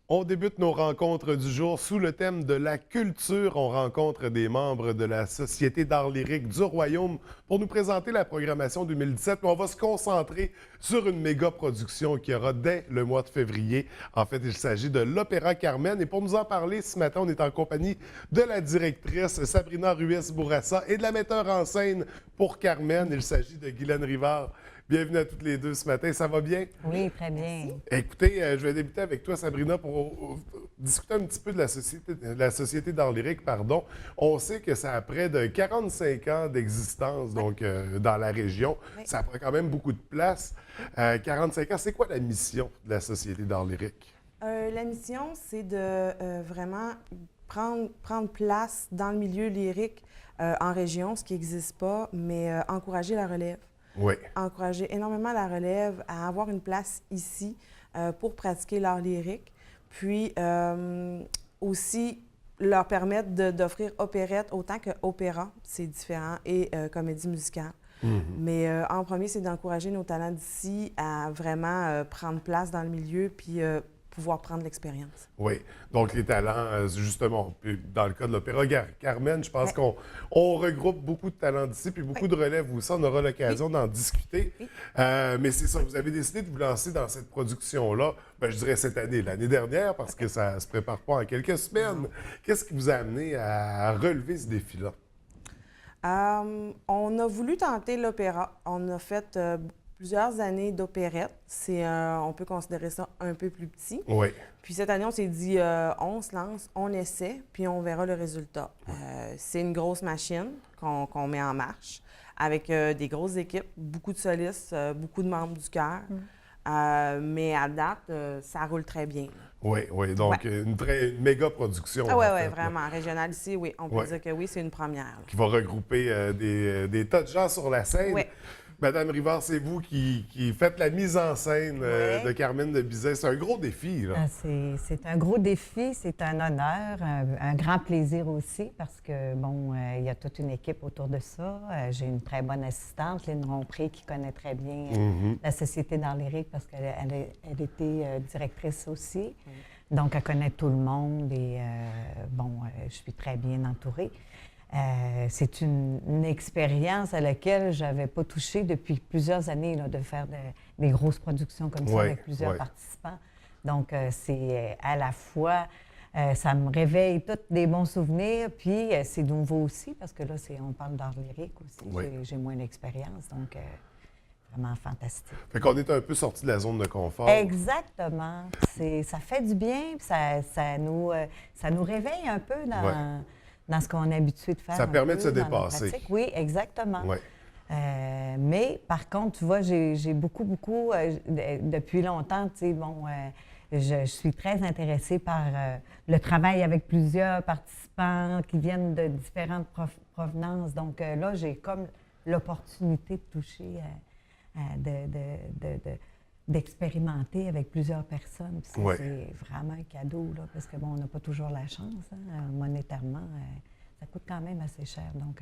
On débute nos rencontres du jour sous le thème de la culture. On rencontre des membres de la Société d'art lyrique du Royaume pour nous présenter la programmation 2017. Mais on va se concentrer sur une méga production qui aura dès le mois de février. En fait, il s'agit de l'Opéra Carmen. Et pour nous en parler ce matin, on est en compagnie de la directrice Sabrina Ruiz-Bourassa et de la metteur en scène pour Carmen. Il s'agit de Guylaine Rivard. Bienvenue à toutes les deux ce matin. Ça va bien? Oui, très bien. Écoutez, je vais débuter avec toi, Sabrina, pour discuter un petit peu de la Société d'art lyrique, pardon. On sait que ça a près de 45 ans d'existence, donc dans la région. Oui. Ça prend quand même beaucoup de place. 45 ans, c'est quoi la mission de la Société d'art lyrique? La mission, c'est de vraiment prendre place dans le milieu lyrique en région, ce qui n'existe pas, mais encourager la relève. Oui. Encourager énormément la relève à avoir une place ici pour pratiquer l'art lyrique. Puis aussi leur permettre d'offrir opérette autant que opéra, c'est différent, et comédie musicale. Mais en premier, c'est d'encourager nos talents d'ici à vraiment prendre place dans le milieu puis pouvoir prendre l'expérience. Oui. Donc, les talents, justement, puis dans le cas de l'Opéra Carmen, je pense qu'on regroupe beaucoup de talents d'ici, puis beaucoup de relèves aussi. On aura l'occasion d'en discuter. Oui. Mais c'est ça, vous avez décidé de vous lancer dans cette production-là, ben, je dirais cette année, l'année dernière, parce que ça ne se prépare pas en quelques semaines. Qu'est-ce qui vous a amené à relever ce défi-là? On a voulu tenter l'opéra. On a fait plusieurs années d'opérette. On peut considérer ça un peu plus petit. Oui. Puis cette année, on s'est dit, on se lance, on essaie, puis on verra le résultat. C'est une grosse machine qu'on met en marche avec des grosses équipes, beaucoup de solistes, beaucoup de membres du chœur. Mais à date, ça roule très bien. Oui, oui. Donc, une méga production. Ah oui, en oui, fait, vraiment. Régional ici, oui. On peut dire que oui, c'est une première. Là. qui va regrouper des tas de gens sur la scène. Oui. Madame Rivard, c'est vous qui faites la mise en scène de Carmen de Bizet. C'est un gros défi, là. Ah, c'est un gros défi, c'est un honneur, un grand plaisir aussi parce que, bon, il y a toute une équipe autour de ça. J'ai une très bonne assistante, Lynn Rompré, qui connaît très bien la Société d'art lyrique parce qu'elle était directrice aussi. Donc, elle connaît tout le monde et, je suis très bien entourée. C'est une expérience à laquelle je n'avais pas touché depuis plusieurs années, là, de faire des grosses productions comme ça avec plusieurs participants. Donc, c'est à la fois, ça me réveille tous des bons souvenirs, puis c'est nouveau aussi, parce que là, on parle d'art lyrique aussi. Oui. J'ai moins d'expérience, donc vraiment fantastique. Fait qu'on est un peu sorti de la zone de confort. Exactement. Ça fait du bien, puis ça nous réveille un peu dans ce qu'on est habitué de faire. Ça permet de se dans nos dépasser. pratiques. Oui, exactement. Oui. Mais par contre, tu vois, j'ai beaucoup, depuis longtemps, tu sais, bon, je suis très intéressée par le travail avec plusieurs participants qui viennent de différentes provenances. Donc là, j'ai comme l'opportunité de toucher, d'expérimenter avec plusieurs personnes. Puis ça, c'est vraiment un cadeau, là, parce que, bon, on n'a pas toujours la chance, hein, monétairement. Ça coûte quand même assez cher, donc...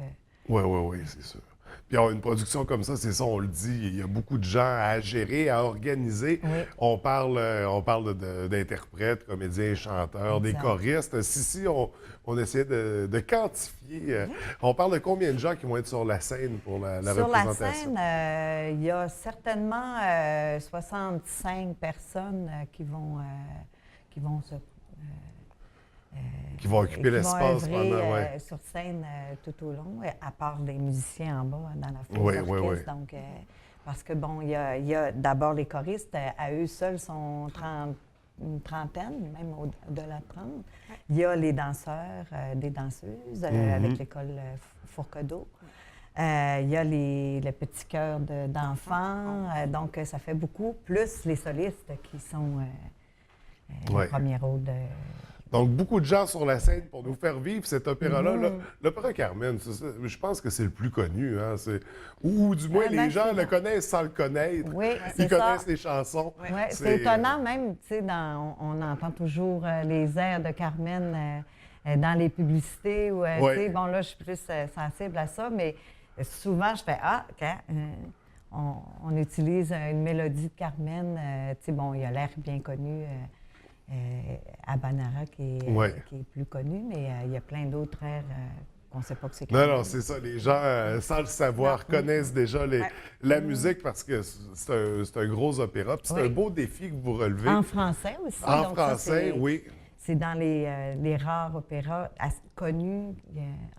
Oui, c'est sûr. Puis une production comme ça, c'est ça, on le dit, il y a beaucoup de gens à gérer, à organiser. Oui. On parle d'interprètes, comédiens, chanteurs, des choristes. Si on essayait de quantifier, on parle de combien de gens qui vont être sur la scène pour la représentation? Sur la scène, il y a certainement 65 personnes qui vont se... qui vont occuper l'espace pendant, sur scène tout au long, à part des musiciens en bas dans la fosse d'orchestre. Donc, parce que, bon, il y a d'abord les choristes, à eux seuls sont une trentaine, même au-delà de 30. Il y a les danseurs, des danseuses avec l'école Fourcadeau. Il y a le petit chœur d'enfants, donc ça fait beaucoup, plus les solistes qui sont le premier rôle de... Donc, beaucoup de gens sur la scène pour nous faire vivre cet opéra-là. L'opéra Carmen, je pense que c'est le plus connu. Hein? Ou du moins, les gens le connaissent sans le connaître. Oui, ils connaissent les chansons. Oui, c'est étonnant même. Tu sais, on entend toujours les airs de Carmen dans les publicités. Tu sais, bon, là, je suis plus sensible à ça, mais souvent, je fais « Ah, on utilise une mélodie de Carmen. Tu sais, bon, il a l'air bien connu. à Banara qui est plus connu, mais il y a plein d'autres airs qu'on ne sait pas que c'est. Non, c'est ça. Les gens, sans le savoir, connaissent déjà la musique parce que c'est un gros opéra. Puis c'est un beau défi que vous relevez. En français aussi. En français, oui. C'est dans les rares opéras connus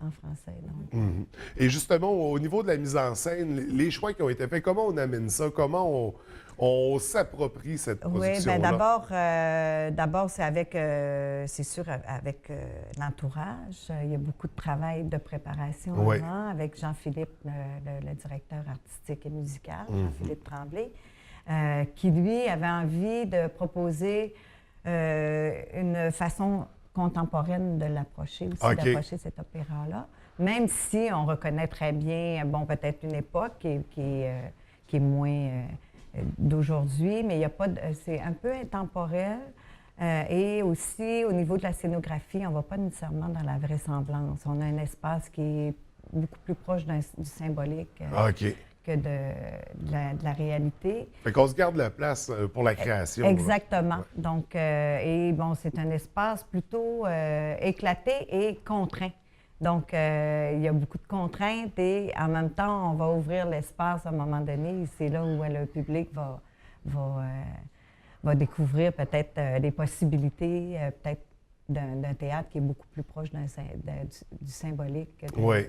en français. Donc. Et justement, au niveau de la mise en scène, les choix qui ont été faits, comment on amène ça? Comment on s'approprie cette production-là? Oui, d'abord, c'est c'est sûr, avec l'entourage. Il y a beaucoup de travail de préparation avant, avec Jean-Philippe, le directeur artistique et musical, Jean-Philippe Tremblay, qui, lui, avait envie de proposer une façon contemporaine de l'approcher aussi, d'approcher cet opéra-là, même si on reconnaît très bien, peut-être une époque qui est moins d'aujourd'hui, mais il y a pas c'est un peu intemporel. Et aussi, au niveau de la scénographie, on ne va pas nécessairement dans la vraisemblance. On a un espace qui est beaucoup plus proche du symbolique que de la réalité. Fait qu'on se garde la place pour la création. Exactement. Donc, c'est un espace plutôt éclaté et contraint. Donc, il y a beaucoup de contraintes et en même temps, on va ouvrir l'espace à un moment donné. C'est là où le public va découvrir peut-être les possibilités, peut-être d'un théâtre qui est beaucoup plus proche du symbolique que de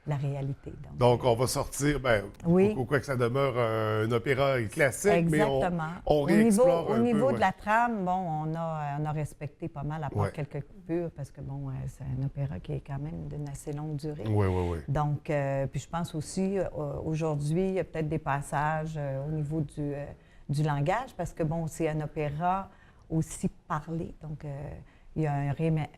la réalité. Donc, on va sortir, quoi que ça demeure un opéra classique, exactement. Mais on réexplore Au niveau de la trame, on a respecté pas mal, à part quelques coupures, parce que, c'est un opéra qui est quand même d'une assez longue durée. Oui. Donc, puis je pense aussi, aujourd'hui, il y a peut-être des passages au niveau du langage, parce que, c'est un opéra aussi parlé, donc... il y a un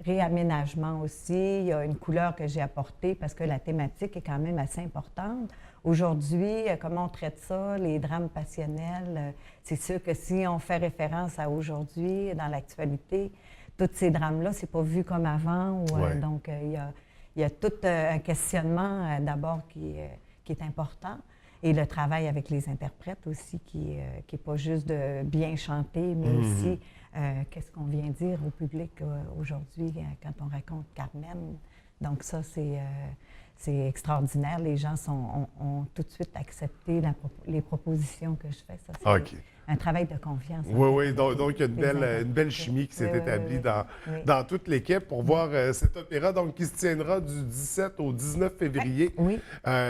réaménagement aussi, il y a une couleur que j'ai apportée parce que la thématique est quand même assez importante. Aujourd'hui, comment on traite ça, les drames passionnels, c'est sûr que si on fait référence à aujourd'hui, dans l'actualité, tous ces drames-là, c'est pas vu comme avant. Donc, il y a tout un questionnement d'abord qui est important. Et le travail avec les interprètes aussi, qui est pas juste de bien chanter, mais aussi qu'est-ce qu'on vient dire au public aujourd'hui quand on raconte Carmen. Donc ça, c'est extraordinaire. Les gens ont tout de suite accepté les propositions que je fais. Ça, c'est un travail de confiance. Oui. Donc, il y a une belle chimie qui s'est établie dans toute l'équipe pour voir cet opéra qui se tiendra du 17 au 19 février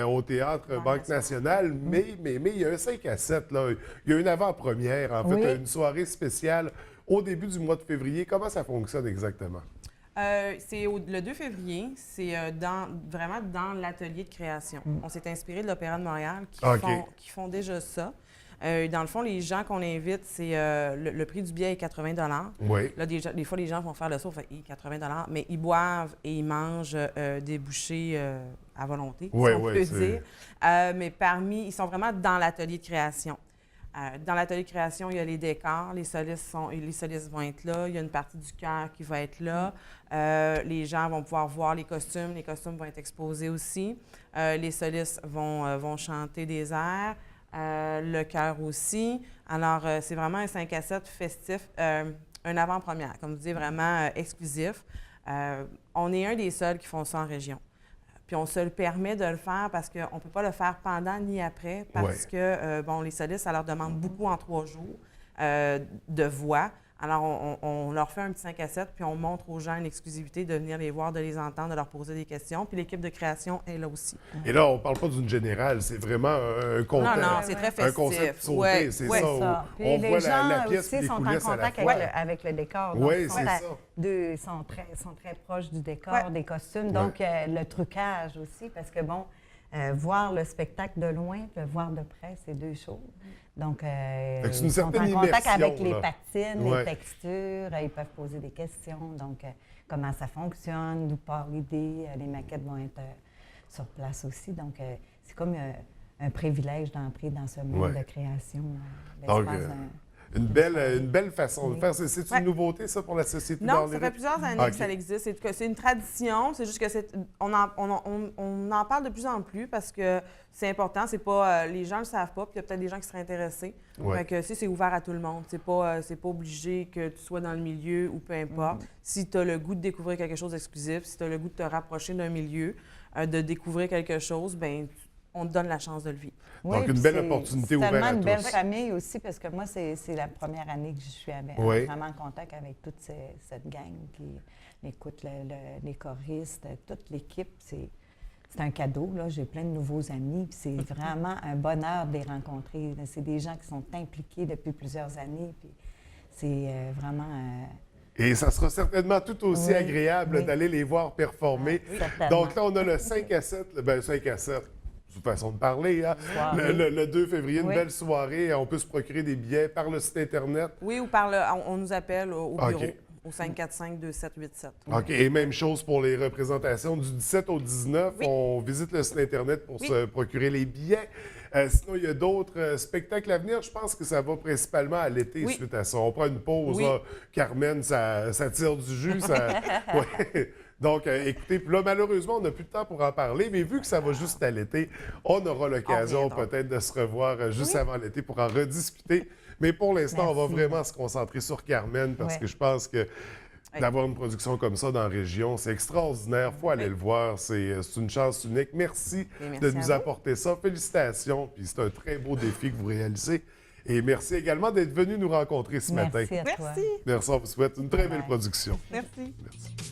au Théâtre Banque Nationale. Mais il y a un 5 à 7. Là. Il y a une avant-première, en fait, une soirée spéciale au début du mois de février. Comment ça fonctionne exactement? C'est le 2 février, c'est vraiment dans l'atelier de création. On s'est inspiré de l'Opéra de Montréal qui font déjà ça. Dans le fond, les gens qu'on invite, c'est le prix du billet est 80 $. Oui. Là, des fois, les gens vont faire le saut, fait 80 $, mais ils boivent et ils mangent des bouchées à volonté, si on peut dire. Mais ils sont vraiment dans l'atelier de création. Dans l'atelier de création, il y a les décors, les solistes vont être là, il y a une partie du chœur qui va être là. Les gens vont pouvoir voir les costumes vont être exposés aussi. Les solistes vont chanter des airs. Le chœur aussi. Alors, c'est vraiment un 5 à 7 festif, un avant-première, comme je dis, vraiment exclusif. On est un des seuls qui font ça en région. Puis on se le permet de le faire parce qu'on ne peut pas le faire pendant ni après, parce que, les solistes, ça leur demande beaucoup en 3 jours de voix. Alors, on leur fait un petit 5 à 7, puis on montre aux gens une exclusivité de venir les voir, de les entendre, de leur poser des questions. Puis l'équipe de création est là aussi. Et là, on ne parle pas d'une générale, c'est vraiment un concept. Non, c'est très festif. Un concept sauté, c'est ça. Puis on les voit gens la pièce aussi et les sont en coulisses contact à la fois. avec le décor. Oui, c'est ça. Ils sont très proches du décor, des costumes. Donc, le trucage aussi, parce que, voir le spectacle de loin et le voir de près, c'est deux choses. Donc, ils sont en contact avec les patines, les textures, ils peuvent poser des questions. Donc, comment ça fonctionne, d'où part l'idée, les maquettes vont être sur place aussi. Donc, c'est comme un privilège d'entrer dans ce monde de création. une belle façon de faire. C'est une nouveauté, ça, pour la Société d'art Non, ça fait lyrique? plusieurs années que ça existe. C'est une tradition. C'est juste que on en parle de plus en plus parce que c'est important. C'est pas les gens le savent pas, puis il y a peut-être des gens qui seraient intéressés. Ouais. Fait que c'est ouvert à tout le monde. C'est pas obligé que tu sois dans le milieu ou peu importe. Si tu as le goût de découvrir quelque chose d'exclusif, si tu as le goût de te rapprocher d'un milieu, de découvrir quelque chose, ben on te donne la chance de le vivre. Oui, Donc, une puis belle opportunité ouverte à tellement une belle tous. famille aussi, parce que moi, c'est la première année que je suis Oui. vraiment en contact avec toute cette gang qui écoute les choristes, toute l'équipe. C'est un cadeau, là. J'ai plein de nouveaux amis, puis c'est vraiment un bonheur de les rencontrer. C'est des gens qui sont impliqués depuis plusieurs années, puis c'est vraiment... Et ça sera certainement tout aussi Oui, agréable oui. d'aller les voir performer. certainement. Donc là, on a le 5 à 7, ben 5 à 7, c'est une façon de parler, hein? Soirée. Le 2 février, une Oui. belle soirée. On peut se procurer des billets par le site Internet. Oui, ou on nous appelle au OK. bureau, au 545-2787. OK. Et même chose pour les représentations du 17 au 19. Oui. On visite le site Internet pour Oui. se procurer les billets. Sinon, il y a d'autres spectacles à venir. Je pense que ça va principalement à l'été Oui. suite à ça. On prend une pause. Oui. Là. Carmen, ça tire du jus. Ouais. Donc, écoutez, puis là, malheureusement, on n'a plus de temps pour en parler, mais vu que ça va juste à l'été, on aura l'occasion reviendra. peut-être de se revoir juste avant l'été pour en rediscuter. Mais pour l'instant, on va Merci. vraiment se concentrer sur Carmen parce Ouais. que je pense que d'avoir une production comme ça dans la région, c'est extraordinaire. Il faut aller le voir. C'est une chance unique. Merci, Et merci de à nous vous. apporter ça. Félicitations. Puis c'est un très beau défi que vous réalisez. Et merci également d'être venu nous rencontrer ce matin. Merci à toi. Merci. Merci. On vous souhaite une très belle Bye. production. Merci. Merci.